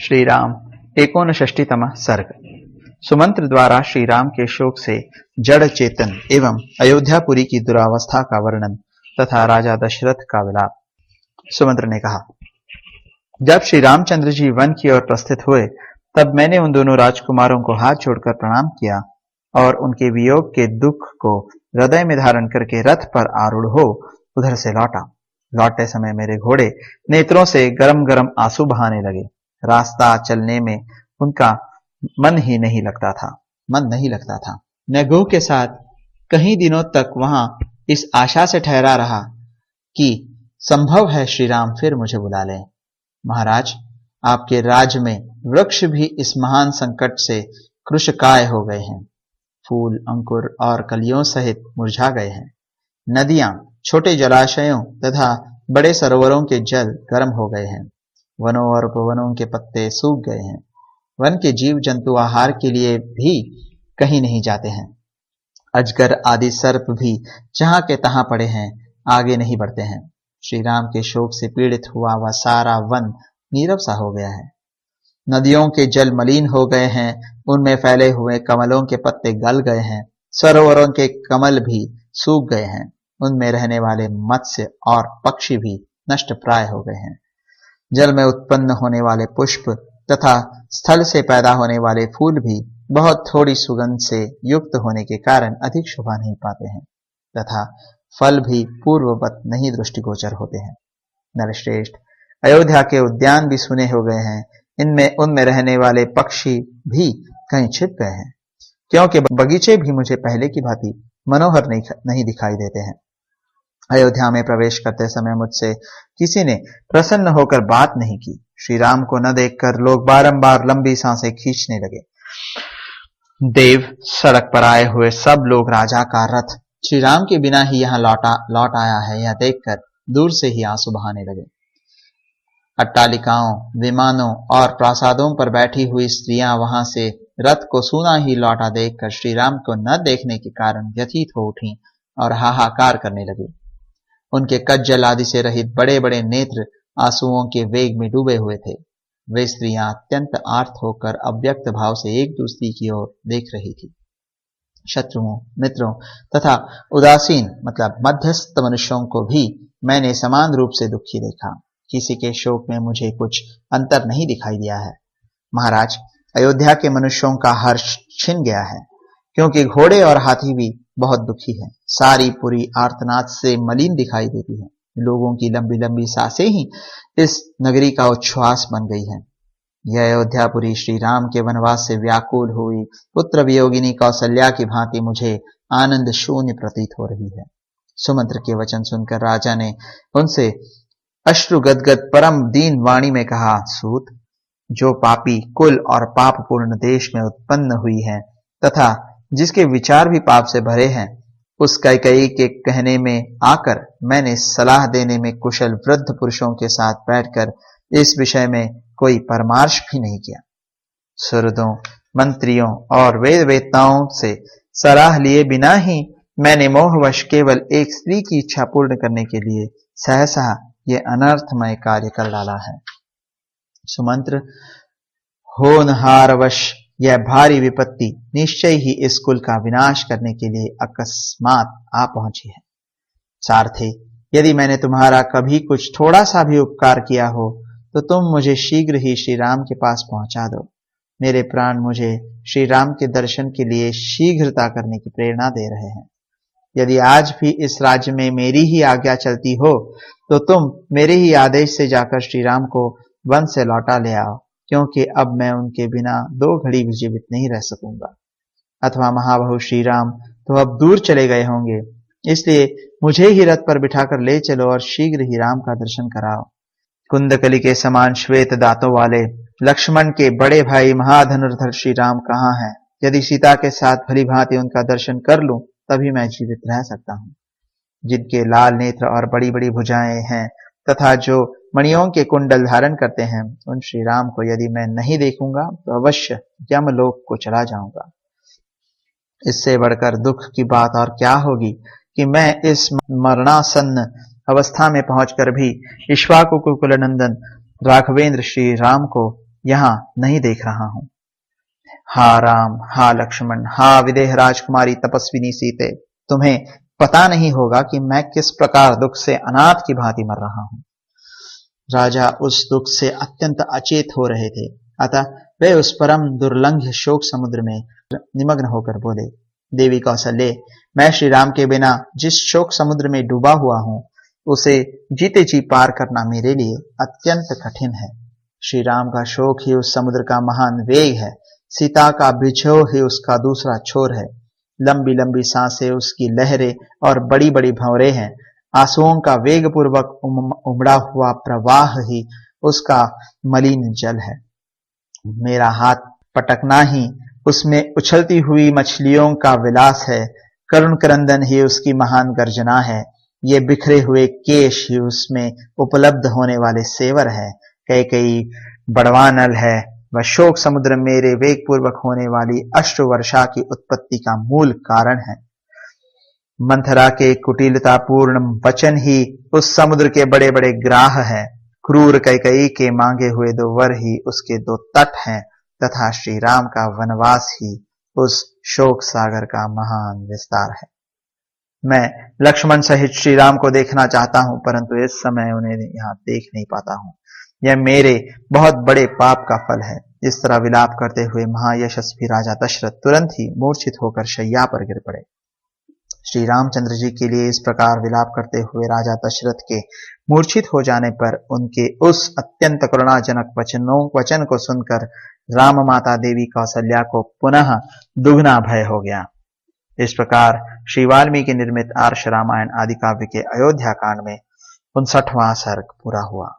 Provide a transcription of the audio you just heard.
श्री राम 59तमः सर्ग। सुमंत्र द्वारा श्री राम के शोक से जड़ चेतन एवं अयोध्यापुरी की दुरावस्था का वर्णन तथा राजा दशरथ का विलाप। सुमंत्र ने कहा, जब श्री रामचंद्र जी वन की ओर प्रस्थित हुए तब मैंने उन दोनों राजकुमारों को हाथ जोड़कर प्रणाम किया और उनके वियोग के दुख को हृदय में धारण करके रथ पर आरूढ़ हो उधर से लौटा। लौटते समय मेरे घोड़े नेत्रों से गरम गरम आंसू बहाने लगे। रास्ता चलने में उनका मन नहीं लगता था। मैं गोह के साथ कई दिनों तक वहां इस आशा से ठहरा रहा कि संभव है श्री राम फिर मुझे बुला लें। महाराज, आपके राज्य में वृक्ष भी इस महान संकट से कृशकाय हो गए हैं। फूल, अंकुर और कलियों सहित मुरझा गए हैं। नदियां, छोटे जलाशयों तथा बड़े सरोवरों के जल गर्म हो गए हैं। वनों और उपवनों के पत्ते सूख गए हैं। वन के जीव जंतु आहार के लिए भी कहीं नहीं जाते हैं। अजगर आदि सर्प भी जहां के तहां पड़े हैं, आगे नहीं बढ़ते हैं। श्री राम के शोक से पीड़ित हुआ वह सारा वन नीरव सा हो गया है। नदियों के जल मलिन हो गए हैं, उनमें फैले हुए कमलों के पत्ते गल गए हैं। सरोवरों के कमल भी सूख गए हैं। उनमें रहने वाले मत्स्य और पक्षी भी नष्ट प्राय हो गए हैं। जल में उत्पन्न होने वाले पुष्प तथा स्थल से पैदा होने वाले फूल भी बहुत थोड़ी सुगंध से युक्त होने के कारण अधिक शोभा नहीं पाते हैं तथा फल भी पूर्ववत नहीं दृष्टिगोचर होते हैं। नरश्रेष्ठ, अयोध्या के उद्यान भी सुने हो गए हैं। उनमें रहने वाले पक्षी भी कहीं छिप गए हैं, क्योंकि बगीचे भी मुझे पहले की भांति मनोहर नहीं दिखाई देते हैं। अयोध्या में प्रवेश करते समय मुझसे किसी ने प्रसन्न होकर बात नहीं की। श्री राम को न देखकर लोग बारंबार लंबी सांसें खींचने लगे। देव, सड़क पर आए हुए सब लोग राजा का रथ श्री राम के बिना ही यहाँ लौट आया है, यह देखकर दूर से ही आंसू बहाने लगे। अट्टालिकाओं, विमानों और प्रासादों पर बैठी हुई स्त्रियां वहां से रथ को सूना ही लौटा देखकर श्री राम को न देखने के कारण व्यथित हो उठी और हाहाकार करने लगी। उनके कज्जल आदि से रहित बड़े बड़े नेत्र आंसुओं के वेग में डूबे हुए थे। वे स्त्रियां अत्यंत आर्त होकर अव्यक्त भाव से एक दूसरी की ओर देख रही थी। शत्रुओं, मित्रों तथा उदासीन मतलब मध्यस्थ मनुष्यों को भी मैंने समान रूप से दुखी देखा। किसी के शोक में मुझे कुछ अंतर नहीं दिखाई दिया है। महाराज, अयोध्या के मनुष्यों का हर्ष छिन गया है, क्योंकि घोड़े और हाथी भी बहुत दुखी हैं। सारी पुरी आर्तनाद से मलिन दिखाई देती है। लोगों की लंबी लंबी सांसें ही इस नगरी का उच्छ्वास बन गई है। यह अयोध्यापुरी श्री राम के वनवास से व्याकुल हुई पुत्र वियोगिनी कौसल्या की भांति मुझे आनंद शून्य प्रतीत हो रही है। सुमंत्र के वचन सुनकर राजा ने उनसे अश्रु गदगद परम दीन वाणी में कहा, सूत, जो पापी कुल और पापपूर्ण देश में उत्पन्न हुई है तथा जिसके विचार भी पाप से भरे हैं, उस कैकेयी के कहने में आकर मैंने सलाह देने में कुशल वृद्ध पुरुषों के साथ बैठकर इस विषय में कोई परामर्श भी नहीं किया। सुहृदों, मंत्रियों और वेद वेत्ताओं से सलाह लिए बिना ही मैंने मोहवश केवल एक स्त्री की इच्छा पूर्ण करने के लिए सहसा ये अनर्थमय कार्य कर डाला है। सुमंत्र, होनहारवश यह भारी विपत्ति निश्चय ही इस कुल का विनाश करने के लिए अकस्मात आ पहुंची है। सारथे, यदि मैंने तुम्हारा कभी कुछ थोड़ा सा भी उपकार किया हो तो तुम मुझे शीघ्र ही श्री राम के पास पहुंचा दो। मेरे प्राण मुझे श्री राम के दर्शन के लिए शीघ्रता करने की प्रेरणा दे रहे हैं। यदि आज भी इस राज्य में मेरी ही आज्ञा चलती हो तो तुम मेरे ही आदेश से जाकर श्री राम को वन से लौटा ले आओ, क्योंकि अब मैं उनके बिना 2 घड़ी भी जीवित नहीं रह सकूंगा। अथवा महाबाहु श्री राम तो अब दूर चले गए होंगे, इसलिए मुझे ही रथ पर बिठाकर ले चलो और शीघ्र ही राम का दर्शन कराओ। कुंदकली के समान श्वेत दांतों वाले लक्ष्मण के बड़े भाई महाधनुर्धर श्री राम कहाँ हैं? यदि सीता के साथ भली भांति उनका दर्शन कर लूं तभी मैं जीवित रह सकता हूं। जिनके लाल नेत्र और बड़ी बड़ी भुजाएं हैं तथा जो मणियों के कुंडल धारण करते हैं, उन श्री राम को यदि मैं नहीं देखूंगा तो अवश्य यमलोक को चला जाऊंगा। इससे बढ़कर दुख की बात और क्या होगी कि मैं इस मरणासन्न अवस्था में पहुंचकर भी इक्ष्वाकु कुल नंदन राघवेंद्र श्री राम को यहाँ नहीं देख रहा हूं। हा राम, हा लक्ष्मण, हा विदेह राजकुमारी तपस्विनी सीते, तुम्हें पता नहीं होगा कि मैं किस प्रकार दुख से अनाथ की भांति मर रहा हूं। राजा उस दुख से अत्यंत अचेत हो रहे थे, अतः वे उस परम दुर्लंघ शोक समुद्र में निमग्न होकर बोले, देवी कौशल्य, मैं श्री राम के बिना जिस शोक समुद्र में डूबा हुआ हूं, उसे जीते जी पार करना मेरे लिए अत्यंत कठिन है। श्री राम का शोक ही उस समुद्र का महान वेग है, सीता का बिछोह ही उसका दूसरा छोर है। लंबी लंबी सांसें उसकी लहरें और बड़ी बड़ी भंवरें हैं। आंसुओं का वेग पूर्वक उमड़ा हुआ प्रवाह ही उसका मलिन जल है। मेरा हाथ पटकना ही उसमें उछलती हुई मछलियों का विलास है। करुण क्रंदन ही उसकी महान गर्जना है। ये बिखरे हुए केश ही उसमें उपलब्ध होने वाले सेवर है। कई कई बड़वानल है। वह शोक समुद्र मेरे वेग पूर्वक होने वाली अश्रु वर्षा की उत्पत्ति का मूल कारण है। मंथरा के कुटिलतापूर्ण वचन ही उस समुद्र के बड़े बड़े ग्राह हैं। क्रूर कैकेयी के मांगे हुए 2 वर ही उसके 2 तट हैं, तथा श्री राम का वनवास ही उस शोक सागर का महान विस्तार है। मैं लक्ष्मण सहित श्री राम को देखना चाहता हूं, परंतु इस समय उन्हें यहां देख नहीं पाता हूं। यह मेरे बहुत बड़े पाप का फल है। इस तरह विलाप करते हुए महायशस्वी राजा दशरथ तुरंत ही मूर्छित होकर शैया पर गिर पड़े। श्री रामचंद्र जी के लिए इस प्रकार विलाप करते हुए राजा दशरथ के मूर्छित हो जाने पर उनके उस अत्यंत करुणाजनक वचन को सुनकर राम माता देवी कौशल्या को पुनः दुगना भय हो गया। इस प्रकार श्री वाल्मीकि निर्मित आर्ष रामायण आदि काव्य के अयोध्या कांड में 59वां सर्ग पूरा हुआ।